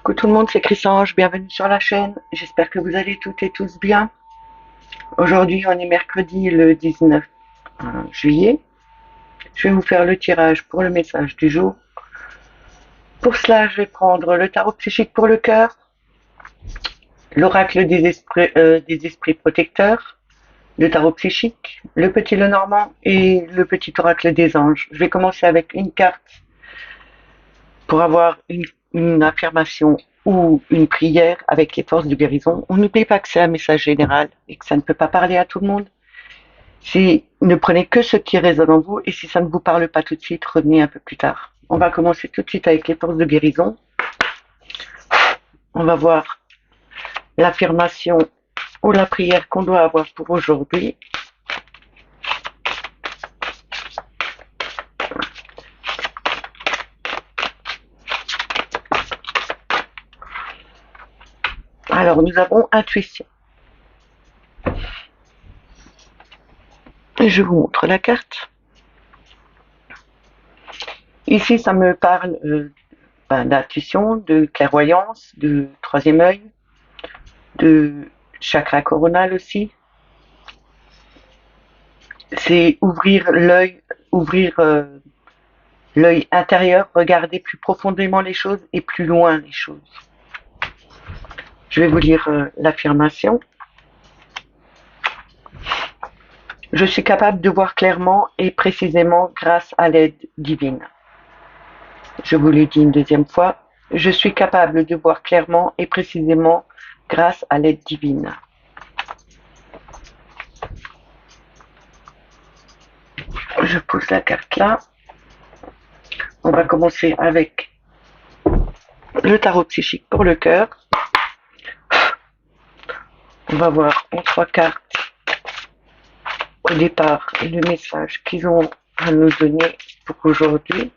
Coucou tout le monde, c'est Chris-Ange, bienvenue sur la chaîne. J'espère que vous allez toutes et tous bien. Aujourd'hui, on est mercredi le 19 juillet. Je vais vous faire le tirage pour le message du jour. Pour cela, je vais prendre le tarot psychique pour le cœur, l'oracle des esprits protecteurs, le tarot psychique, le petit Lenormand et le petit oracle des anges. Je vais commencer avec une carte pour avoir une affirmation ou une prière avec les forces de guérison. On n'oublie pas que c'est un message général et que ça ne peut pas parler à tout le monde. Ne prenez que ce qui résonne en vous, et si ça ne vous parle pas tout de suite, revenez un peu plus tard. On va commencer tout de suite avec les forces de guérison. On va voir l'affirmation ou la prière qu'on doit avoir pour aujourd'hui. Alors, nous avons intuition. Je vous montre la carte. Ici, ça me parle d'intuition, de clairvoyance, de troisième œil, de chakra coronal aussi. C'est ouvrir l'œil, l'œil intérieur, regarder plus profondément les choses et plus loin les choses. Je vais vous lire l'affirmation. Je suis capable de voir clairement et précisément grâce à l'aide divine. Je vous le dis une deuxième fois. Je suis capable de voir clairement et précisément grâce à l'aide divine. Je pose la carte là. On va commencer avec le tarot psychique pour le cœur. On va voir en 3 cartes au départ le message qu'ils ont à nous donner pour aujourd'hui.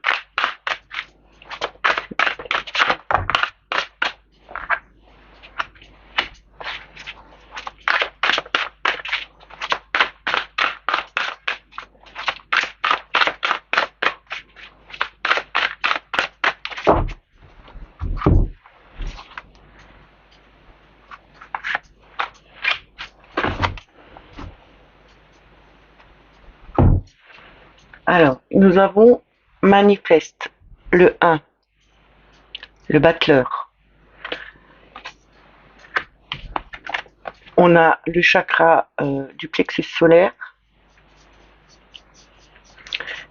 Alors, nous avons manifeste, le 1, le battleur. On a le chakra du plexus solaire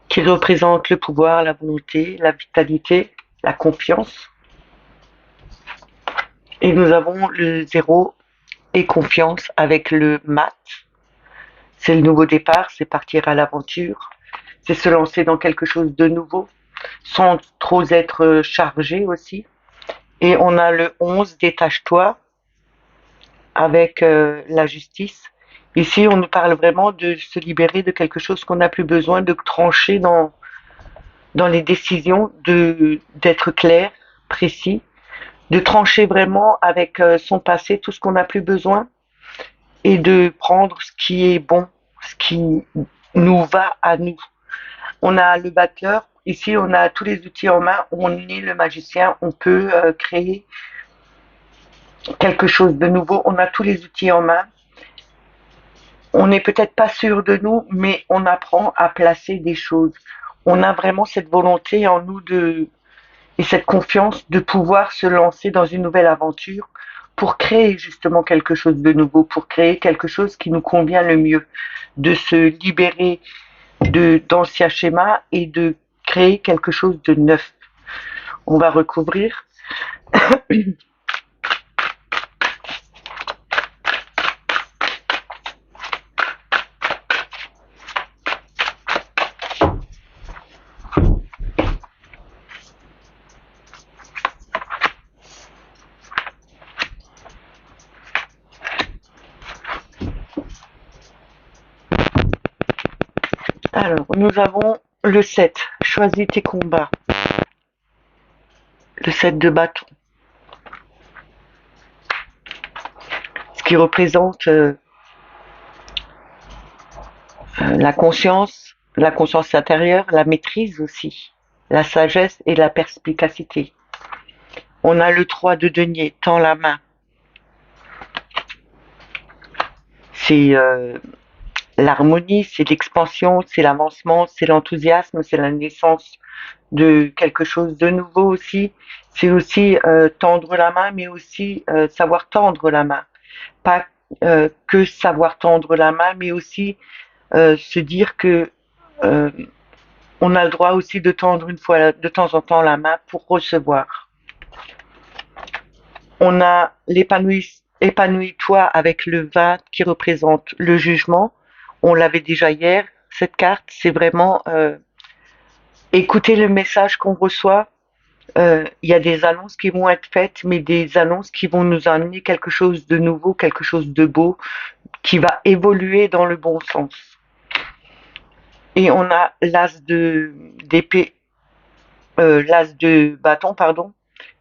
qui représente le pouvoir, la volonté, la vitalité, la confiance. Et nous avons le 0 et confiance avec le mat. C'est le nouveau départ, c'est partir à l'aventure, c'est se lancer dans quelque chose de nouveau, sans trop être chargé aussi. Et on a le 11, détache-toi, avec la justice. Ici, on nous parle vraiment de se libérer de quelque chose qu'on n'a plus besoin, de trancher dans les décisions, d'être clair, précis, de trancher vraiment avec son passé, tout ce qu'on n'a plus besoin, et de prendre ce qui est bon, ce qui nous va à nous. On a le battleur, ici on a tous les outils en main, on est le magicien, on peut créer quelque chose de nouveau, on a tous les outils en main. On n'est peut-être pas sûr de nous, mais on apprend à placer des choses. On a vraiment cette volonté en nous et cette confiance de pouvoir se lancer dans une nouvelle aventure pour créer justement quelque chose de nouveau, pour créer quelque chose qui nous convient le mieux, de se libérer d'anciens schémas et de créer quelque chose de neuf. On va recouvrir. Alors, nous avons le 7, choisis tes combats. Le 7 de bâton. Ce qui représente la conscience intérieure, la maîtrise aussi, la sagesse et la perspicacité. On a le 3 de denier, tend la main. C'est l'harmonie, c'est l'expansion, c'est l'avancement, c'est l'enthousiasme, c'est la naissance de quelque chose de nouveau aussi. C'est aussi tendre la main, mais aussi savoir tendre la main. Pas que savoir tendre la main, mais aussi se dire que euh, on a le droit aussi de tendre une fois de temps en temps la main pour recevoir. On a l'épanouis-toi avec le 20 qui représente le jugement. On l'avait déjà hier. Cette carte, c'est vraiment écouter le message qu'on reçoit. Il y a des annonces qui vont être faites, mais des annonces qui vont nous amener quelque chose de nouveau, quelque chose de beau, qui va évoluer dans le bon sens. Et on a l'as de d'épée, l'as de bâton, pardon,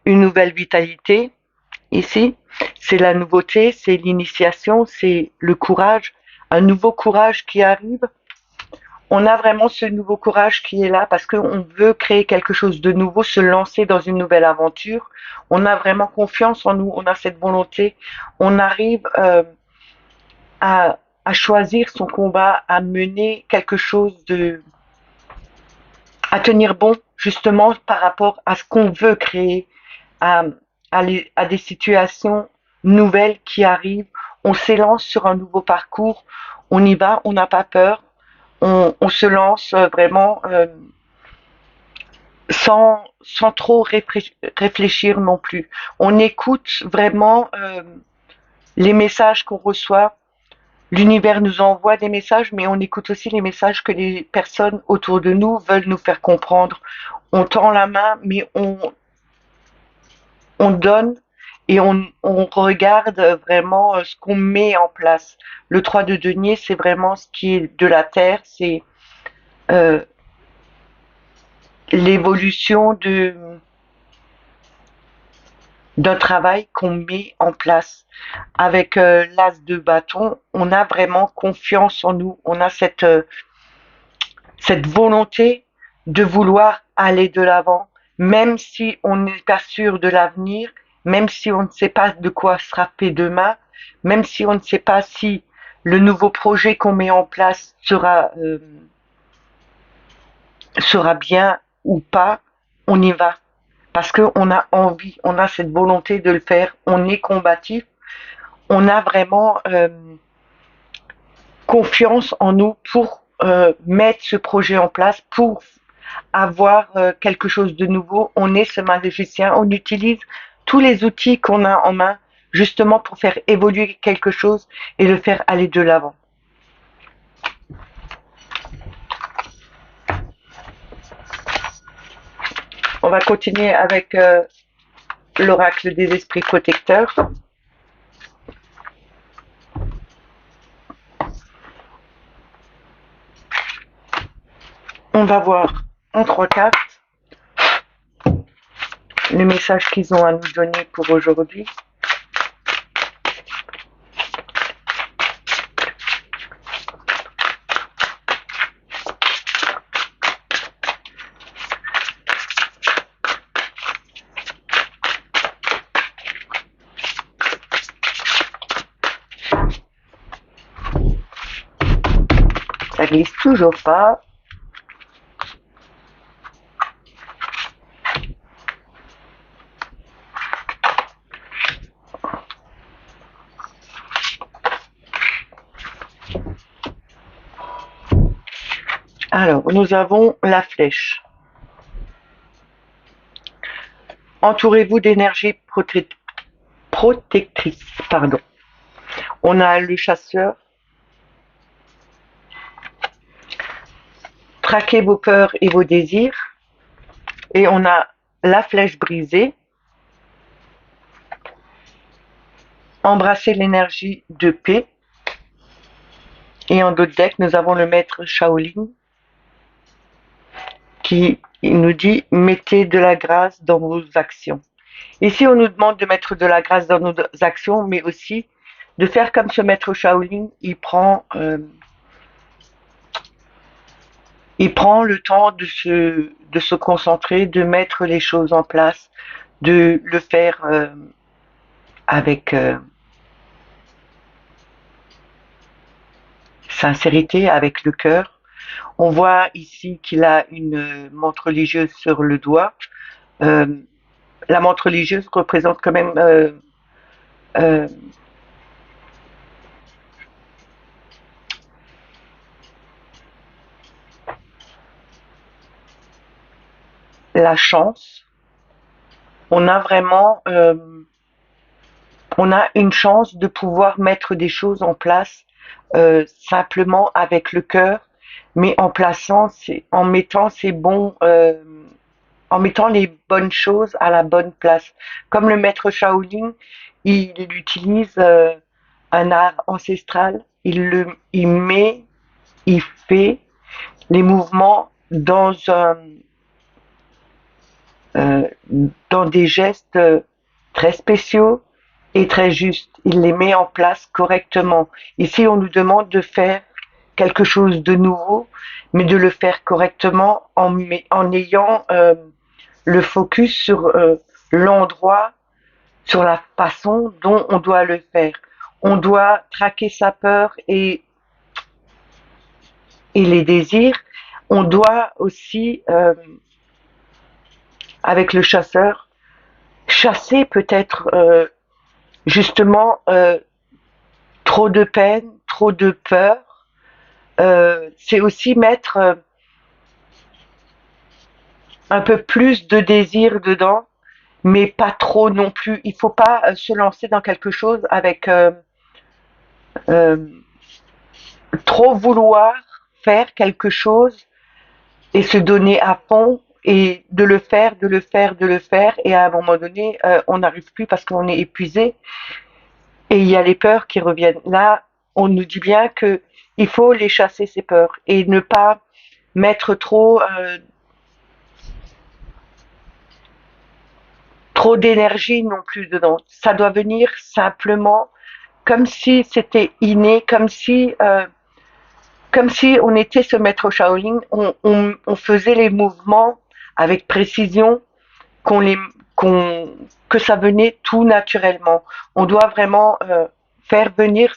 une nouvelle vitalité. Ici, c'est la nouveauté, c'est l'initiation, c'est le courage, un nouveau courage qui arrive. On a vraiment ce nouveau courage qui est là parce qu'on veut créer quelque chose de nouveau, se lancer dans une nouvelle aventure. On a vraiment confiance en nous, on a cette volonté. On arrive à choisir son combat, à mener quelque chose de, à tenir bon justement par rapport à ce qu'on veut créer, à, à des situations nouvelles qui arrivent. On s'élance sur un nouveau parcours, on y va, on n'a pas peur, on se lance vraiment sans trop réfléchir non plus. On écoute vraiment les messages qu'on reçoit. L'univers nous envoie des messages, mais on écoute aussi les messages que les personnes autour de nous veulent nous faire comprendre. On tend la main, mais on donne et on regarde vraiment ce qu'on met en place. Le 3 de denier, c'est vraiment ce qui est de la terre, c'est euh, l'évolution d'un travail qu'on met en place. Avec l'as de bâton, on a vraiment confiance en nous, on a cette volonté de vouloir aller de l'avant, même si on n'est pas sûr de l'avenir, même si on ne sait pas de quoi sera fait demain, même si on ne sait pas si le nouveau projet qu'on met en place sera bien ou pas, on y va. Parce qu'on a envie, on a cette volonté de le faire, on est combatif, on a vraiment confiance en nous pour mettre ce projet en place, pour avoir quelque chose de nouveau. On est ce magicien, on utilise tous les outils qu'on a en main justement pour faire évoluer quelque chose et le faire aller de l'avant. On va continuer avec l'oracle des esprits protecteurs. On va voir en 3 cartes le message qu'ils ont à nous donner pour aujourd'hui. Ça glisse toujours pas. Alors, nous avons la flèche. Entourez-vous d'énergie protectrice. Pardon. On a le chasseur. Traquez vos peurs et vos désirs. Et on a la flèche brisée. Embrasser l'énergie de paix. Et en d'autres decks, nous avons le maître Shaolin qui nous dit mettez de la grâce dans vos actions. Ici, on nous demande de mettre de la grâce dans nos actions, mais aussi de faire comme ce maître Shaolin, il prend le temps de se concentrer, de mettre les choses en place, de le faire avec sincérité, avec le cœur. On voit ici qu'il a une montre religieuse sur le doigt. Euh, la montre religieuse représente quand même euh, la chance. On a vraiment, on a une chance de pouvoir mettre des choses en place simplement avec le cœur, mais en plaçant, en mettant ces bons, en mettant les bonnes choses à la bonne place. Comme le maître Shaolin, il utilise un art ancestral, il met, il fait les mouvements euh, dans des gestes très spéciaux et très justes. Il les met en place correctement. Ici, on nous demande de faire quelque chose de nouveau, mais de le faire correctement en ayant le focus sur l'endroit, sur la façon dont on doit le faire. On doit traquer sa peur et les désirs. On doit aussi, avec le chasseur, chasser peut-être justement trop de peine, trop de peur. C'est aussi mettre un peu plus de désir dedans, mais pas trop non plus. Il faut pas se lancer dans quelque chose avec euh, trop vouloir faire quelque chose et se donner à fond et de le faire, de le faire, de le faire et à un moment donné on n'arrive plus parce qu'on est épuisé et il y a les peurs qui reviennent. Là, on nous dit bien que il faut les chasser ces peurs et ne pas mettre trop d'énergie non plus dedans. Ça doit venir simplement comme si c'était inné, comme si on était ce maître Shaolin, on faisait les mouvements avec précision, qu'on les, qu'on, que ça venait tout naturellement. On doit vraiment faire venir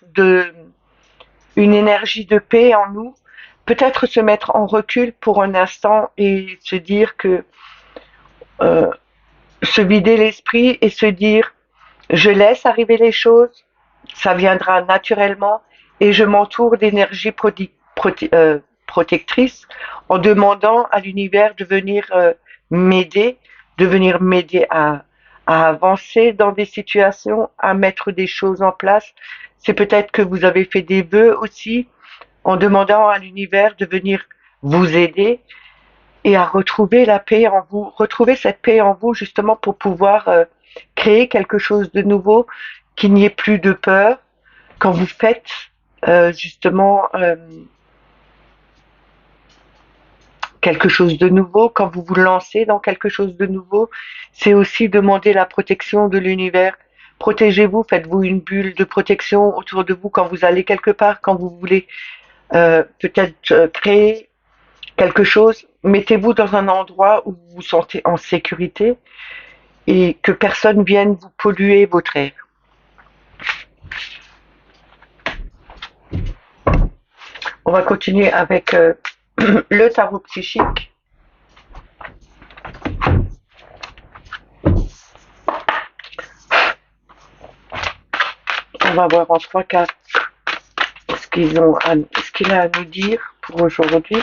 une énergie de paix en nous, peut-être se mettre en recul pour un instant et se dire que euh, se vider l'esprit et se dire je laisse arriver les choses, ça viendra naturellement et je m'entoure d'énergie protectrice en demandant à l'univers de venir m'aider, de venir m'aider à avancer dans des situations, à mettre des choses en place. C'est peut-être que vous avez fait des vœux aussi en demandant à l'univers de venir vous aider et à retrouver la paix en vous, retrouver cette paix en vous justement pour pouvoir créer quelque chose de nouveau, qu'il n'y ait plus de peur quand vous faites justement quelque chose de nouveau, quand vous vous lancez dans quelque chose de nouveau, c'est aussi demander la protection de l'univers. Protégez-vous, faites-vous une bulle de protection autour de vous quand vous allez quelque part, quand vous voulez peut-être créer quelque chose, mettez-vous dans un endroit où vous vous sentez en sécurité et que personne vienne vous polluer votre air. On va continuer avec le tarot psychique. On va voir en trois cartes ce qu'il a à nous dire pour aujourd'hui.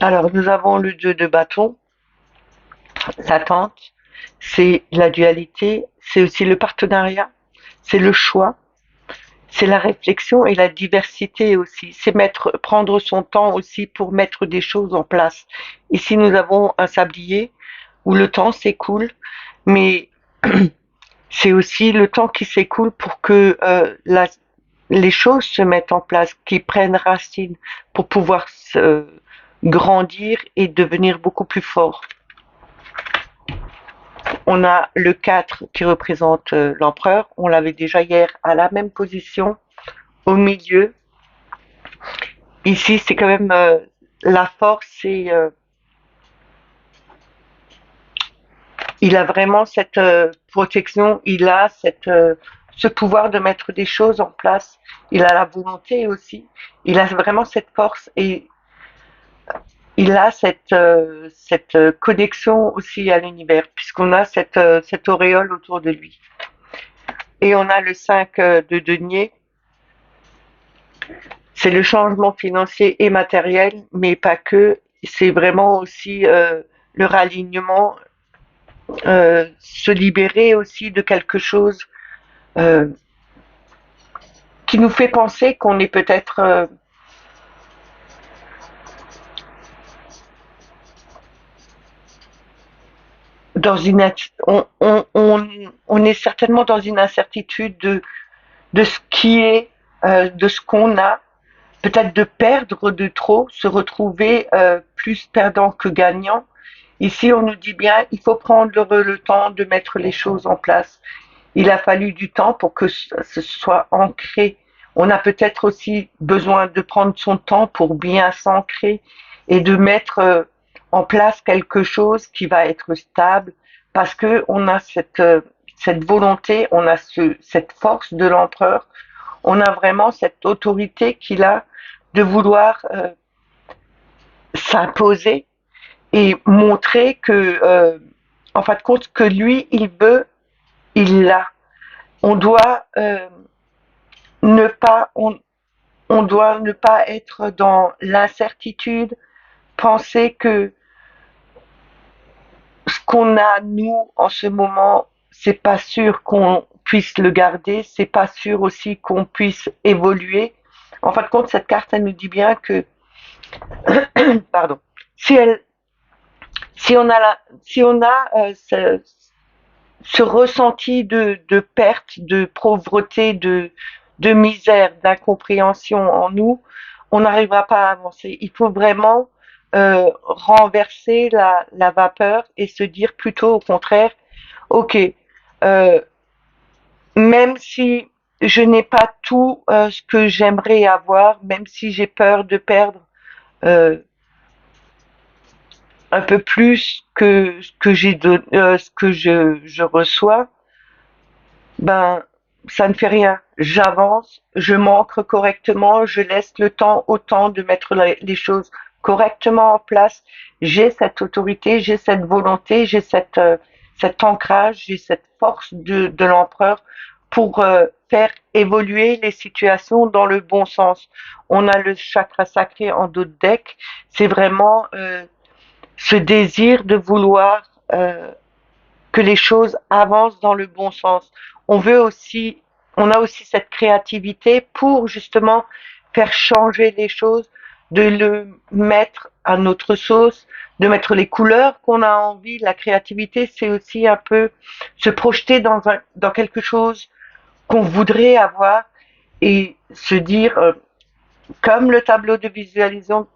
Alors, nous avons le 2 de bâton, l'attente, c'est la dualité, c'est aussi le partenariat, c'est le choix, c'est la réflexion et la diversité aussi. C'est prendre son temps aussi pour mettre des choses en place. Ici, nous avons un sablier, où le temps s'écoule, mais c'est aussi le temps qui s'écoule pour que les choses se mettent en place, qui prennent racine pour pouvoir grandir et devenir beaucoup plus fort. On a le 4 qui représente l'empereur, on l'avait déjà hier à la même position, au milieu. Ici, c'est quand même la force et il a vraiment cette protection, il a ce pouvoir de mettre des choses en place, il a la volonté aussi, il a vraiment cette force et il a cette connexion aussi à l'univers, puisqu'on a cette auréole autour de lui. Et on a le 5 de denier, c'est le changement financier et matériel, mais pas que, c'est vraiment aussi le ralignement, se libérer aussi de quelque chose euh, qui nous fait penser qu'on est peut-être dans une on est certainement dans une incertitude de ce qui est, de ce qu'on a, peut-être de perdre de trop, se retrouver plus perdant que gagnant. Ici, on nous dit bien, il faut prendre le temps de mettre les choses en place. Il a fallu du temps pour que ce soit ancré. On a peut-être aussi besoin de prendre son temps pour bien s'ancrer et de mettre en place quelque chose qui va être stable parce que on a cette volonté, on a cette force de l'empereur, on a vraiment cette autorité qu'il a de vouloir s'imposer et montrer que, en fin de compte, que lui, il veut, il l'a. On doit ne pas, on doit ne pas être dans l'incertitude, penser que ce qu'on a nous en ce moment, c'est pas sûr qu'on puisse le garder, c'est pas sûr aussi qu'on puisse évoluer. En fin de compte, cette carte, elle nous dit bien que, pardon, si elle, si on a ce ressenti de perte, de pauvreté, de misère, d'incompréhension en nous, on n'arrivera pas à avancer. Il faut vraiment renverser la vapeur et se dire plutôt au contraire, ok, euh, même si je n'ai pas tout ce que j'aimerais avoir, même si j'ai peur de perdre euh, un peu plus que ce que je reçois, ben ça ne fait rien. J'avance, je m'ancre correctement, je laisse le temps au temps de mettre les choses correctement en place. J'ai cette autorité, j'ai cette volonté, j'ai cet ancrage, j'ai cette force de l'empereur pour faire évoluer les situations dans le bon sens. On a le chakra sacré en dos de deck, c'est vraiment ce désir de vouloir que les choses avancent dans le bon sens. On veut aussi, on a aussi cette créativité pour justement faire changer les choses, de le mettre à notre sauce, de mettre les couleurs qu'on a envie. La créativité, c'est aussi un peu se projeter dans quelque chose qu'on voudrait avoir et se dire, comme le tableau de visualisation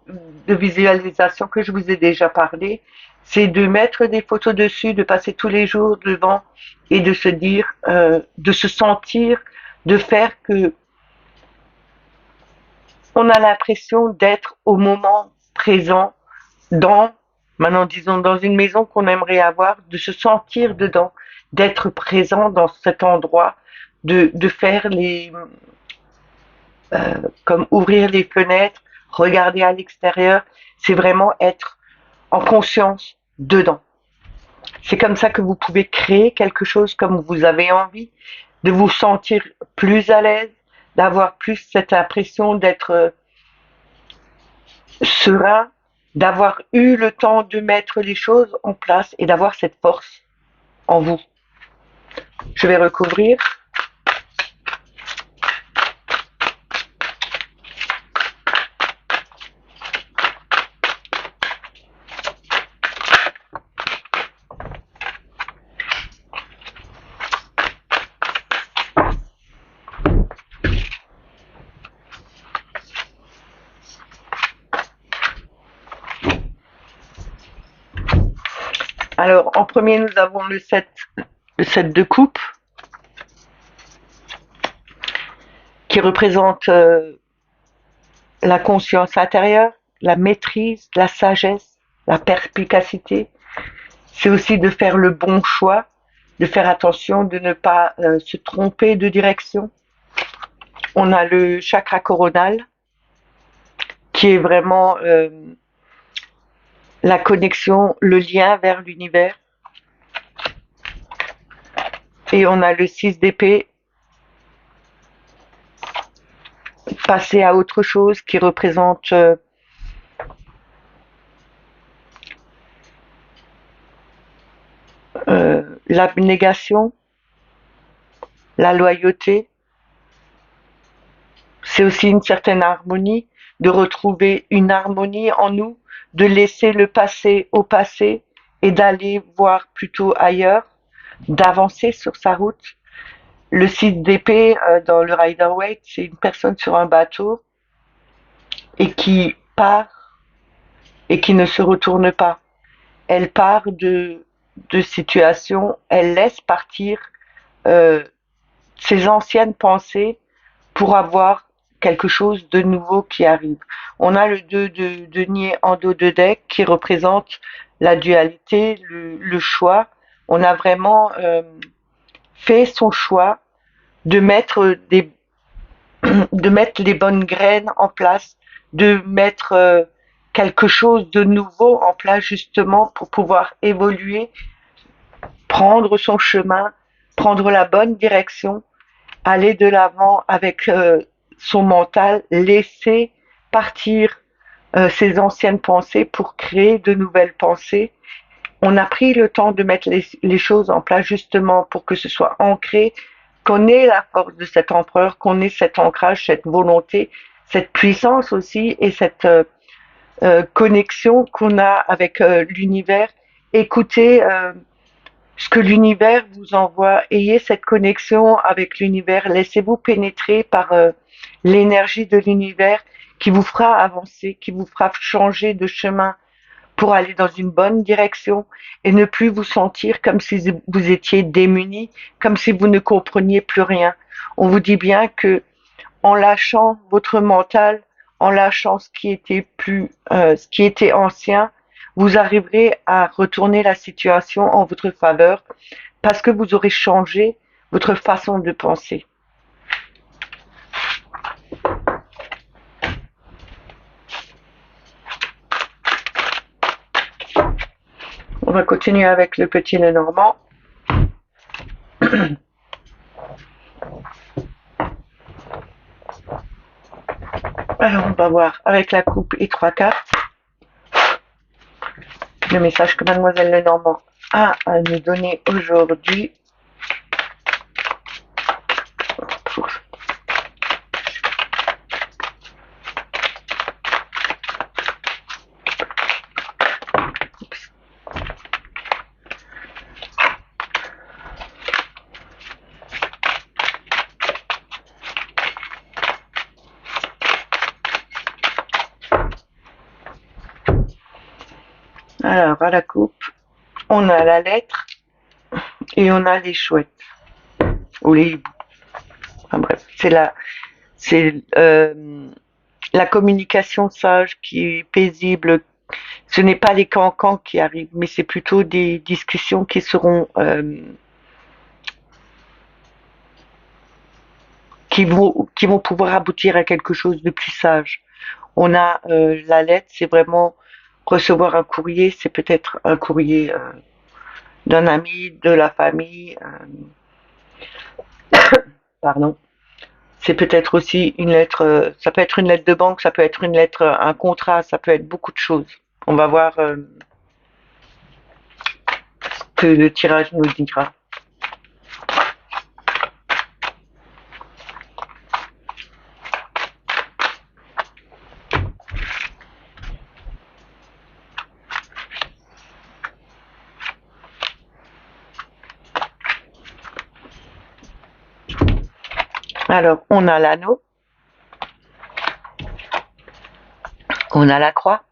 que je vous ai déjà parlé, c'est de mettre des photos dessus, de passer tous les jours devant et de se dire, de se sentir, de faire que on a l'impression d'être au moment présent dans, maintenant disons dans une maison qu'on aimerait avoir, de se sentir dedans, d'être présent dans cet endroit, de faire comme ouvrir les fenêtres, regarder à l'extérieur, c'est vraiment être en conscience dedans. C'est comme ça que vous pouvez créer quelque chose comme vous avez envie, de vous sentir plus à l'aise, d'avoir plus cette impression d'être serein, d'avoir eu le temps de mettre les choses en place et d'avoir cette force en vous. Je vais recouvrir. premier, nous avons le 7 de coupe, qui représente la conscience intérieure, la maîtrise, la sagesse, la perspicacité. C'est aussi de faire le bon choix, de faire attention de ne pas se tromper de direction. On a le chakra coronal, qui est vraiment la connexion, le lien vers l'univers. Et on a le 6 d'épée, passer à autre chose, qui représente l'abnégation, la loyauté. C'est aussi une certaine harmonie, de retrouver une harmonie en nous, de laisser le passé au passé et d'aller voir plutôt ailleurs, d'avancer sur sa route. Le 6 d'épée dans le Rider-Waite, c'est une personne sur un bateau et qui part et qui ne se retourne pas. Elle part de situations, elle laisse partir euh, ses anciennes pensées pour avoir quelque chose de nouveau qui arrive. On a le 2 de denier en dos de deck qui représente la dualité, le choix. On a vraiment fait son choix de mettre de mettre les bonnes graines en place, de mettre quelque chose de nouveau en place justement pour pouvoir évoluer, prendre son chemin, prendre la bonne direction, aller de l'avant avec son mental, laisser partir ses anciennes pensées pour créer de nouvelles pensées. On a pris le temps de mettre les choses en place justement pour que ce soit ancré, qu'on ait la force de cet empereur, qu'on ait cet ancrage, cette volonté, cette puissance aussi et cette connexion qu'on a avec l'univers. Écoutez ce que l'univers vous envoie, ayez cette connexion avec l'univers, laissez-vous pénétrer par l'énergie de l'univers qui vous fera avancer, qui vous fera changer de chemin pour aller dans une bonne direction et ne plus vous sentir comme si vous étiez démuni, comme si vous ne compreniez plus rien. On vous dit bien que en lâchant votre mental, en lâchant ce qui était ancien, vous arriverez à retourner la situation en votre faveur parce que vous aurez changé votre façon de penser. On va continuer avec le petit Lenormand. Alors, on va voir avec la coupe et 3 cartes le message que Mademoiselle Lenormand a à nous donner aujourd'hui. Alors, à la coupe, on a la lettre et on a les chouettes ou les hiboux. Enfin bref, c'est la communication sage qui est paisible. Ce n'est pas les cancans qui arrivent, mais c'est plutôt des discussions qui seront qui vont pouvoir aboutir à quelque chose de plus sage. On a la lettre, c'est vraiment recevoir un courrier, c'est peut-être un courrier d'un ami, de la famille, pardon. C'est peut-être aussi une lettre, ça peut être une lettre de banque, ça peut être une lettre, un contrat, ça peut être beaucoup de choses. On va voir ce que le tirage nous dira. Alors, on a l'anneau, on a la croix,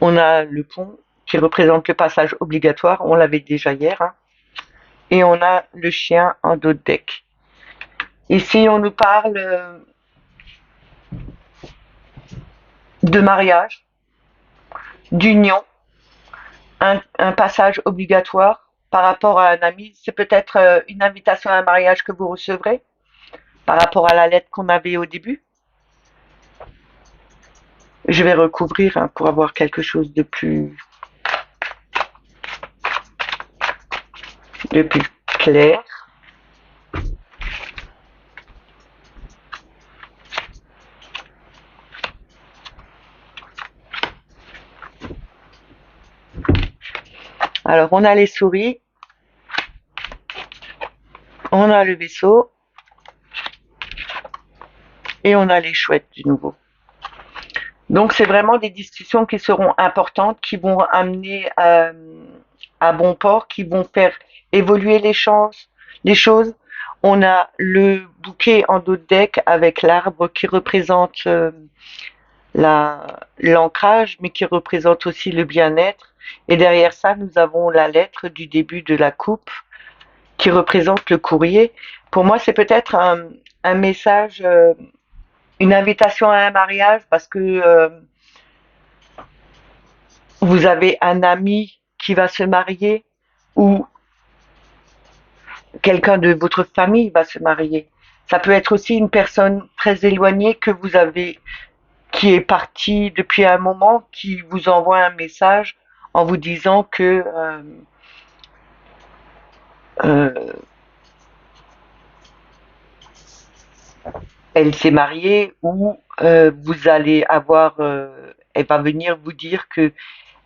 on a le pont qui représente le passage obligatoire, on l'avait déjà hier, hein. Et on a le chien en dos de deck. Ici, on nous parle de mariage, d'union, un passage obligatoire par rapport à un ami. C'est peut-être une invitation à un mariage que vous recevrez par rapport à la lettre qu'on avait au début. Je vais recouvrir hein, pour avoir quelque chose de plus clair. Alors, on a les souris, on a le vaisseau et on a les chouettes du nouveau. Donc, c'est vraiment des discussions qui seront importantes, qui vont amener à bon port, qui vont faire évoluer les choses. On a le bouquet en dos de deck avec l'arbre qui représente l'ancrage, mais qui représente aussi le bien-être. Et derrière ça, nous avons la lettre du début de la coupe qui représente le courrier. Pour moi, c'est peut-être un message, une invitation à un mariage parce que vous avez un ami qui va se marier ou quelqu'un de votre famille va se marier. Ça peut être aussi une personne très éloignée que vous avez, qui est partie depuis un moment, qui vous envoie un message en vous disant que euh, elle s'est mariée ou vous allez avoir, elle va venir vous dire que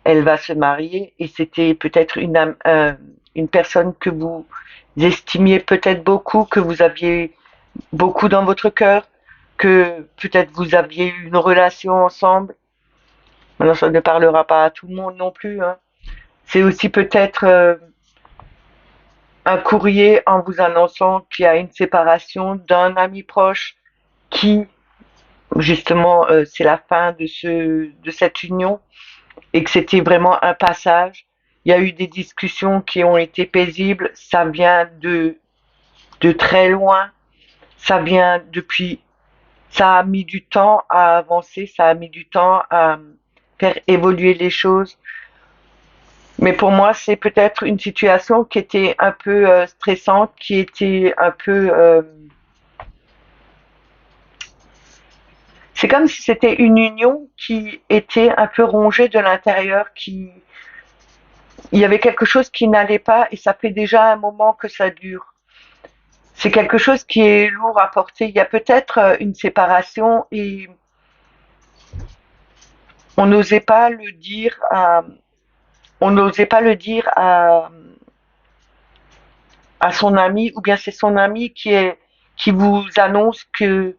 elle va se marier et c'était peut-être une personne que vous estimiez peut-être beaucoup, que vous aviez beaucoup dans votre cœur, que peut-être vous aviez eu une relation ensemble. Maintenant, ça ne parlera pas à tout le monde non plus, hein. C'est aussi peut-être un courrier en vous annonçant qu'il y a une séparation d'un ami proche qui, justement, c'est la fin de cette union et que c'était vraiment un passage. Il y a eu des discussions qui ont été paisibles. Ça vient de très loin. Ça vient depuis. Ça a mis du temps à avancer. Ça a mis du temps à faire évoluer les choses. Mais pour moi, c'est peut-être une situation qui était un peu stressante, qui était un peu. C'est comme si c'était une union qui était un peu rongée de l'intérieur, qui il y avait quelque chose qui n'allait pas et ça fait déjà un moment que ça dure. C'est quelque chose qui est lourd à porter. Il y a peut-être une séparation et on n'osait pas le dire on n'osait pas le dire à son ami ou bien c'est son ami qui vous annonce que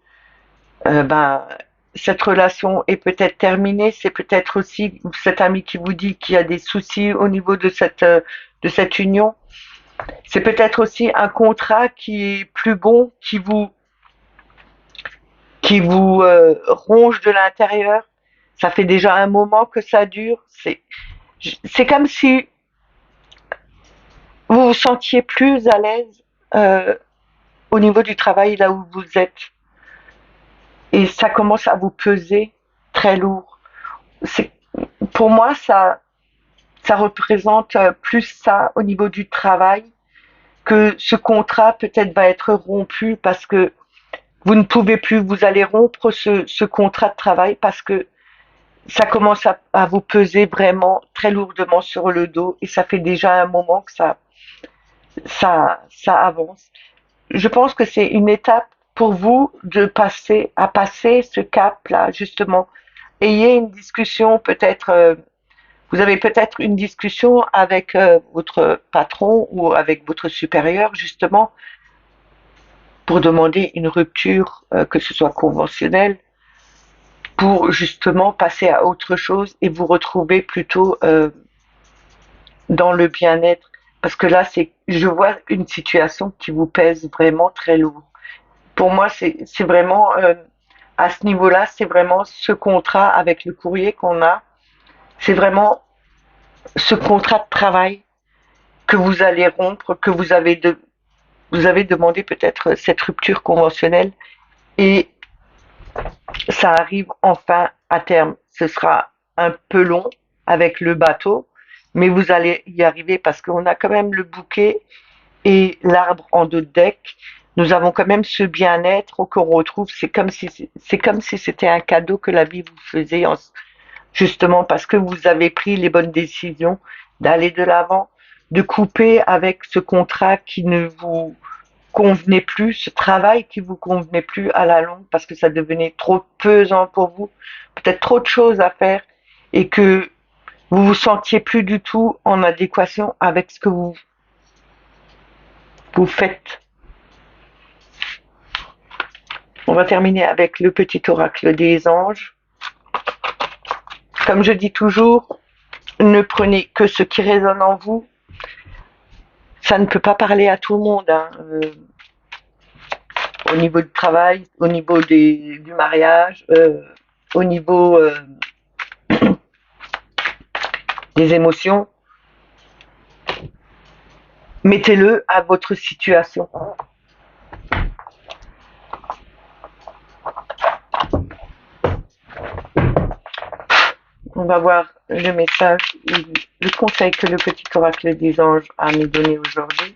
ben cette relation est peut-être terminée. C'est peut-être aussi cet ami qui vous dit qu'il y a des soucis au niveau de cette union. C'est peut-être aussi un contrat qui est plus bon, qui vous ronge de l'intérieur. Ça fait déjà un moment que ça dure. C'est comme si vous vous sentiez plus à l'aise euh, au niveau du travail là où vous êtes. Et ça commence à vous peser très lourd. C'est, pour moi, ça représente plus ça au niveau du travail, que ce contrat peut-être va être rompu parce que vous ne pouvez plus, vous allez rompre ce contrat de travail parce que ça commence à vous peser vraiment très lourdement sur le dos et ça fait déjà un moment que ça avance. Je pense que c'est une étape pour vous à passer ce cap-là, justement. Ayez une discussion, peut-être, vous avez peut-être une discussion avec votre patron ou avec votre supérieur, justement, pour demander une rupture, que ce soit conventionnelle, pour justement passer à autre chose et vous retrouver plutôt dans le bien-être. Parce que là, je vois une situation qui vous pèse vraiment très lourd. Pour moi, c'est vraiment, à ce niveau-là, c'est vraiment ce contrat avec le courrier qu'on a. C'est vraiment ce contrat de travail que vous allez rompre, que vous avez demandé peut-être cette rupture conventionnelle et ça arrive enfin à terme. Ce sera un peu long avec le bateau, mais vous allez y arriver parce qu'on a quand même le bouquet et l'arbre en dos de deck. Nous avons quand même ce bien-être qu'on retrouve. C'est comme si c'était un cadeau que la vie vous faisait, justement parce que vous avez pris les bonnes décisions d'aller de l'avant, de couper avec ce contrat qui ne vous convenait plus, ce travail qui vous convenait plus à la longue parce que ça devenait trop pesant pour vous, peut-être trop de choses à faire et que vous vous sentiez plus du tout en adéquation avec ce que vous faites. On va terminer avec le petit oracle des anges. Comme je dis toujours, ne prenez que ce qui résonne en vous. Ça ne peut pas parler à tout le monde, hein. Au niveau du travail, au niveau du mariage, au niveau des émotions. Mettez-le à votre situation. On va voir le message, le conseil que le petit oracle des anges a me donné aujourd'hui.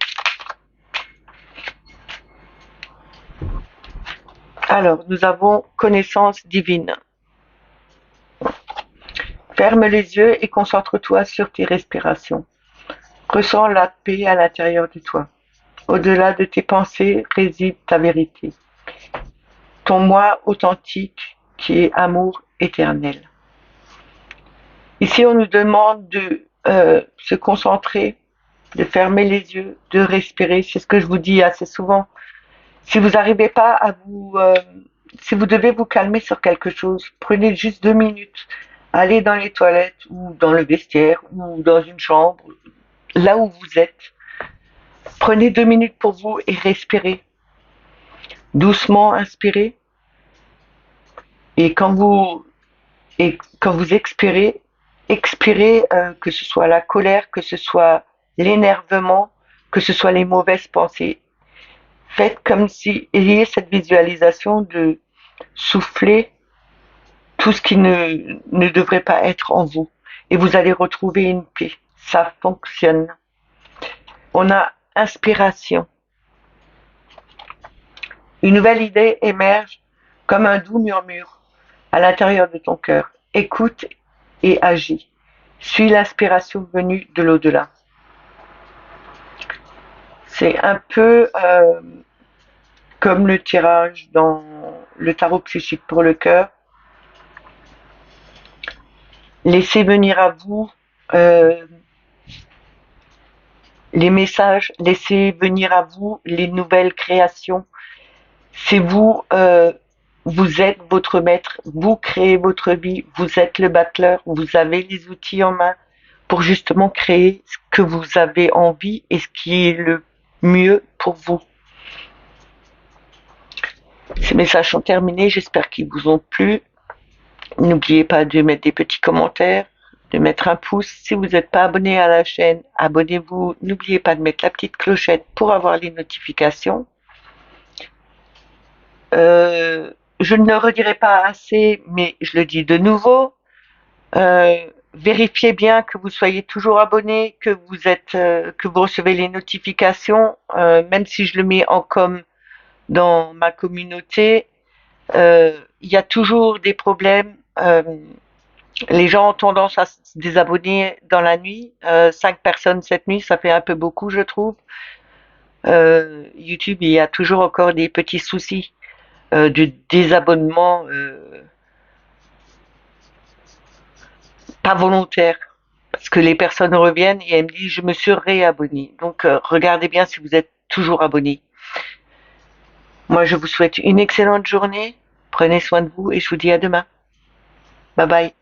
Alors, nous avons connaissance divine. Ferme les yeux et concentre-toi sur tes respirations. Ressens la paix à l'intérieur de toi. Au-delà de tes pensées réside ta vérité. Ton moi authentique qui est amour éternel. Ici, on nous demande de se concentrer, de fermer les yeux, de respirer. C'est ce que je vous dis assez souvent. Si vous n'arrivez pas à si vous devez vous calmer sur quelque chose, prenez juste 2 minutes. Allez dans les toilettes ou dans le vestiaire ou dans une chambre, là où vous êtes. Prenez 2 minutes pour vous et respirez. Doucement inspirez. Et quand vous expirez, expirez que ce soit la colère, que ce soit l'énervement, que ce soit les mauvaises pensées. Faites comme si ayez cette visualisation de souffler tout ce qui ne devrait pas être en vous. Et vous allez retrouver une paix. Ça fonctionne. On a inspiration. Une nouvelle idée émerge comme un doux murmure à l'intérieur de ton cœur. Écoute et agis. Suis l'inspiration venue de l'au-delà. C'est un peu comme le tirage dans le tarot psychique pour le cœur. Laissez venir à vous les messages, laissez venir à vous les nouvelles créations. C'est vous, vous êtes votre maître, vous créez votre vie, vous êtes le battleur, vous avez les outils en main pour justement créer ce que vous avez envie et ce qui est le mieux pour vous. Ces messages sont terminés, j'espère qu'ils vous ont plu. N'oubliez pas de mettre des petits commentaires, de mettre un pouce. Si vous n'êtes pas abonné à la chaîne, abonnez-vous. N'oubliez pas de mettre la petite clochette pour avoir les notifications. Je ne le redirai pas assez, mais je le dis de nouveau. Vérifiez bien que vous soyez toujours abonné, que vous recevez les notifications, même si je le mets en com dans ma communauté. Il y a toujours des problèmes. Les gens ont tendance à se désabonner dans la nuit. 5 personnes cette nuit, ça fait un peu beaucoup, je trouve. YouTube, il y a toujours encore des petits soucis de désabonnement pas volontaire. Parce que les personnes reviennent et elles me disent je me suis réabonné. Donc regardez bien si vous êtes toujours abonné. Moi je vous souhaite une excellente journée. Prenez soin de vous et je vous dis à demain. Bye bye.